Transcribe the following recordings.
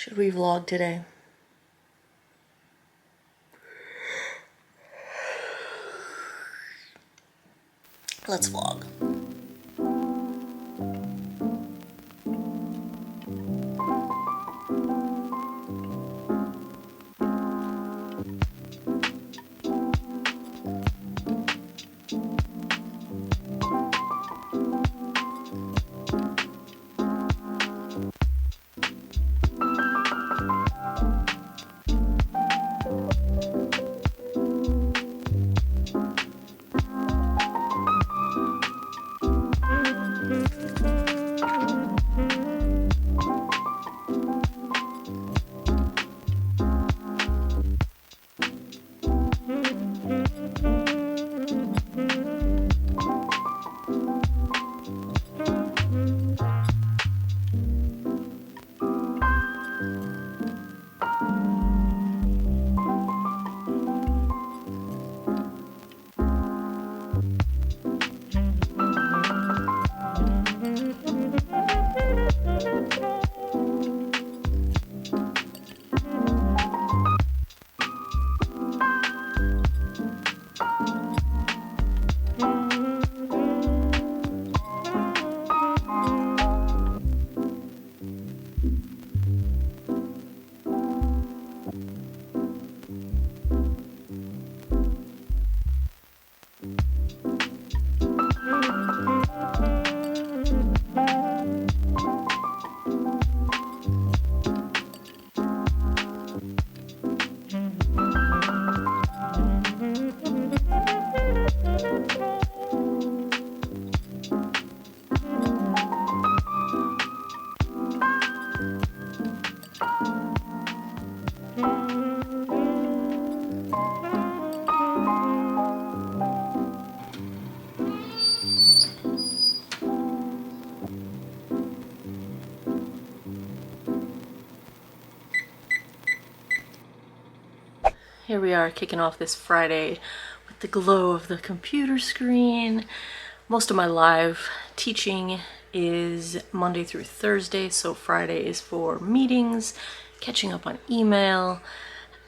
Should we vlog today? Let's vlog. Here we are kicking off this Friday with the glow of the computer screen. Most of my live teaching is Monday through Thursday, so Friday is for meetings, catching up on email,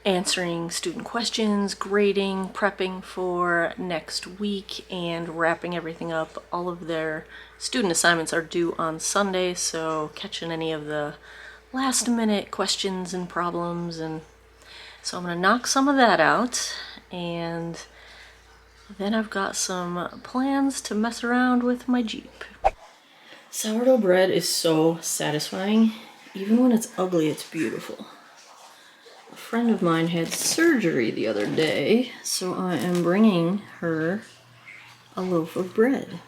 answering student questions, grading, prepping for next week, and wrapping everything up. All of their student assignments are due on Sunday, so catching any of the last minute questions and problems, and so I'm going to knock some of that out, and then I've got some plans to mess around with my Jeep. Sourdough bread is so satisfying. Even when it's ugly, it's beautiful. A friend of mine had surgery the other day, so I am bringing her a loaf of bread.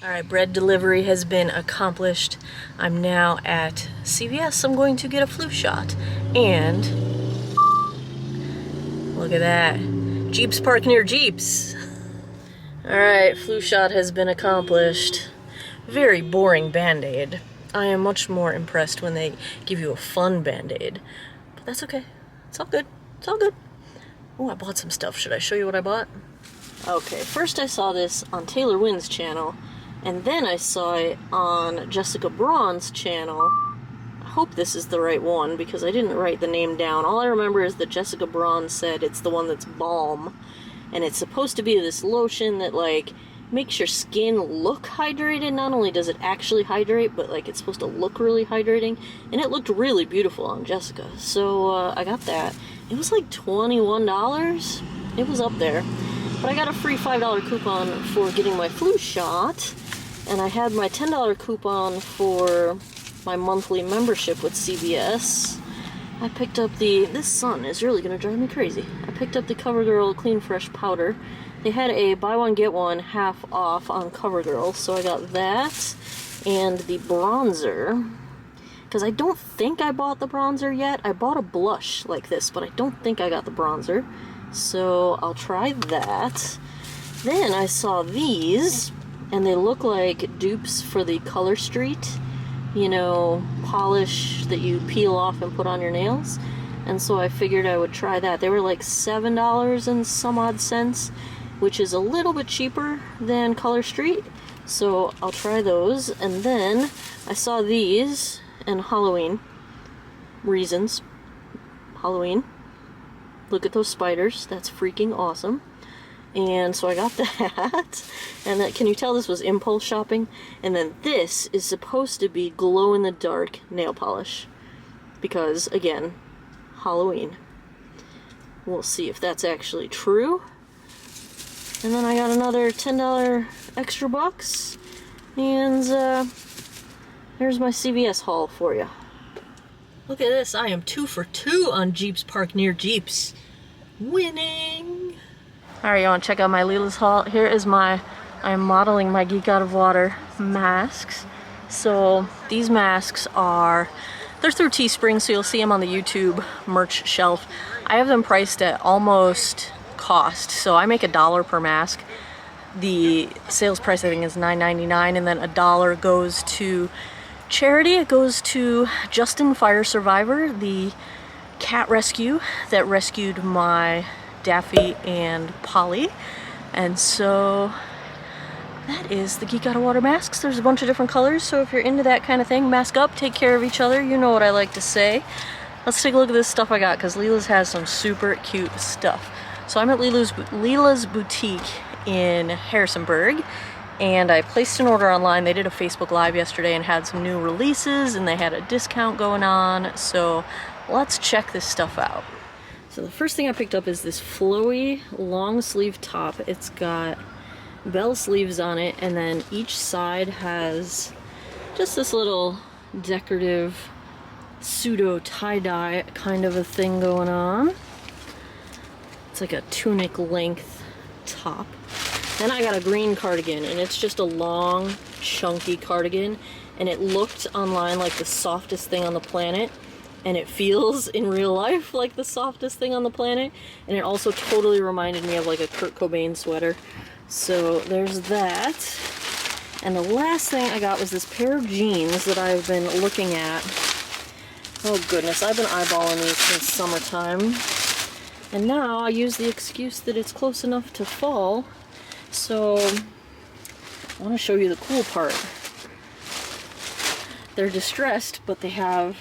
Alright, bread delivery has been accomplished. I'm now at CVS. I'm going to get a flu shot, and look at that. Jeeps park near Jeeps. Alright, flu shot has been accomplished. Very boring band-aid. I am much more impressed when they give you a fun band-aid. But that's okay. It's all good. It's all good. Oh, I bought some stuff. Should I show you what I bought? Okay, first I saw this on Taylor Wynn's channel, and then I saw it on Jessica Braun's channel. I hope this is the right one because I didn't write the name down. All I remember is that Jessica Braun said it's the one that's balm, and it's supposed to be this lotion that like makes your skin look hydrated. Not only does it actually hydrate, but like it's supposed to look really hydrating, and it looked really beautiful on Jessica, so I got that. It was like $21. It was up there, but I got a free $5 coupon for getting my flu shot, and I had my $10 coupon for my monthly membership with CVS. I picked up this sun is really gonna drive me crazy. I picked up the CoverGirl Clean Fresh powder. They had a buy one get one half off on CoverGirl, so I got that and the bronzer, because I don't think I bought the bronzer yet. I bought a blush like this, but I don't think I got the bronzer, so I'll try that. Then I saw these, and they look like dupes for the Color Street, you know, polish that you peel off and put on your nails. And so I figured I would try that. They were like $7 and some odd cents, which is a little bit cheaper than Color Street. So I'll try those. And then I saw these in Halloween. reasons. Halloween. Look at those spiders. That's freaking awesome. And so I got that. And that, can you tell this was impulse shopping? And then this is supposed to be glow-in-the-dark nail polish. Because, again, Halloween. We'll see if that's actually true. And then I got another $10 extra bucks. And there's my CVS haul for you. Look at this. I am 2 for 2 on Jeeps Park Near Jeeps. Winning! Alright, you want to check out my Leela's haul? Here is my, I'm modeling my Geek Out of Water masks. So these masks are, they're through Teespring, so you'll see them on the YouTube merch shelf. I have them priced at almost cost, so I make $1 per mask. The sales price I think is $9.99, and then $1 goes to charity. It goes to Justin Fire Survivor, the cat rescue that rescued my Daffy and Polly. And so that is the Geek Out of Water masks. There's a bunch of different colors, so if you're into that kind of thing, mask up, take care of each other. You know what I like to say. Let's take a look at this stuff I got, because Leela's has some super cute stuff. So I'm at Leela's boutique in Harrisonburg, and I placed an order online. They did a Facebook Live yesterday and had some new releases, and they had a discount going on, so let's check this stuff out. So the first thing I picked up is this flowy long sleeve top. It's got bell sleeves on it, and then each side has just this little decorative pseudo tie-dye kind of a thing going on. It's like a tunic length top. Then I got a green cardigan, and it's just a long, chunky cardigan, and it looked online like the softest thing on the planet, and it feels in real life like the softest thing on the planet, and it also totally reminded me of like a Kurt Cobain sweater. So there's that. And the last thing I got was this pair of jeans that I've been looking at. Oh goodness, I've been eyeballing these since summertime. And now I use the excuse that it's close enough to fall. So I want to show you the cool part. They're distressed, but they have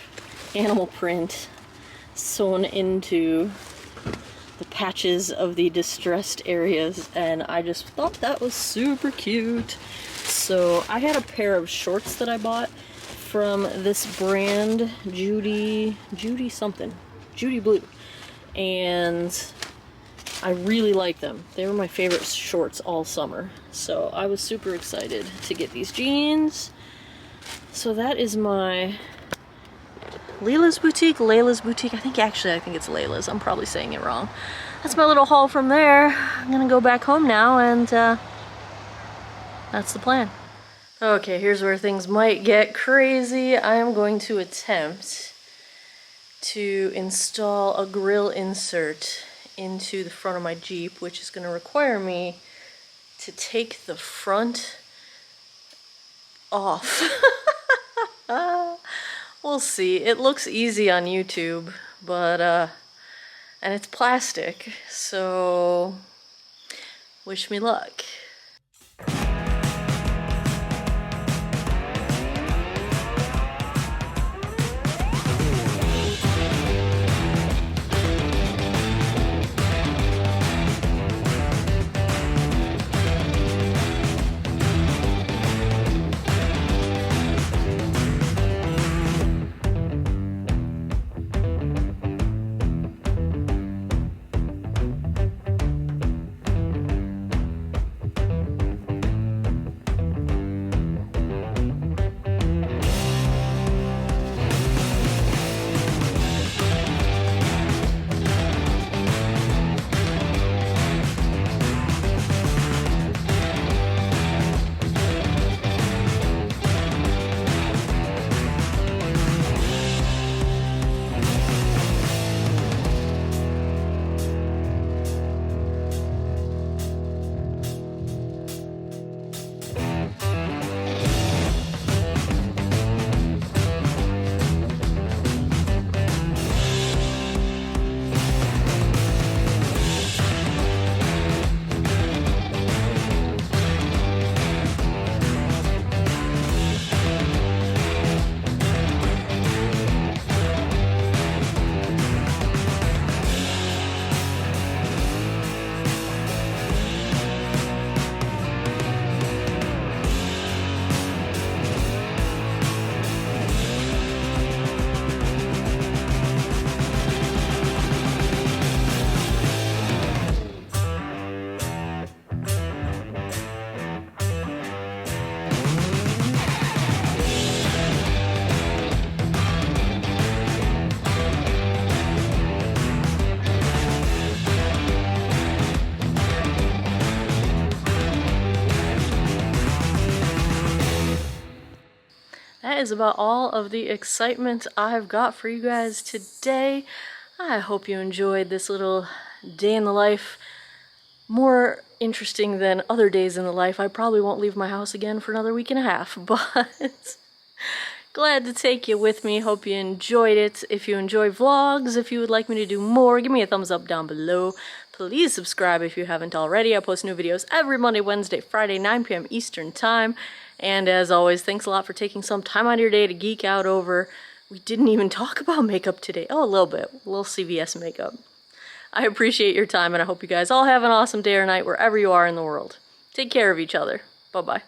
animal print sewn into the patches of the distressed areas, and I just thought that was super cute. So I had a pair of shorts that I bought from this brand, Judy Blue, and I really like them. They were my favorite shorts all summer, so I was super excited to get these jeans. So that is my Layla's boutique, I think it's Layla's, I'm probably saying it wrong. That's my little haul from there. I'm gonna go back home now, and that's the plan. Okay, here's where things might get crazy. I am going to attempt to install a grill insert into the front of my Jeep, which is going to require me to take the front off. We'll see. It looks easy on YouTube, but and it's plastic, so wish me luck. that is about all of the excitement I've got for you guys today. I hope you enjoyed this little day in the life. More interesting than other days in the life. I probably won't leave my house again for another week and a half, but glad to take you with me. Hope you enjoyed it. If you enjoy vlogs, if you would like me to do more, give me a thumbs up down below. Please subscribe if you haven't already. I post new videos every Monday, Wednesday, Friday, 9 p.m. Eastern Time. And as always, thanks a lot for taking some time out of your day to geek out over. We didn't even talk about makeup today. Oh, a little bit. A little CVS makeup. I appreciate your time, and I hope you guys all have an awesome day or night wherever you are in the world. Take care of each other. Bye-bye.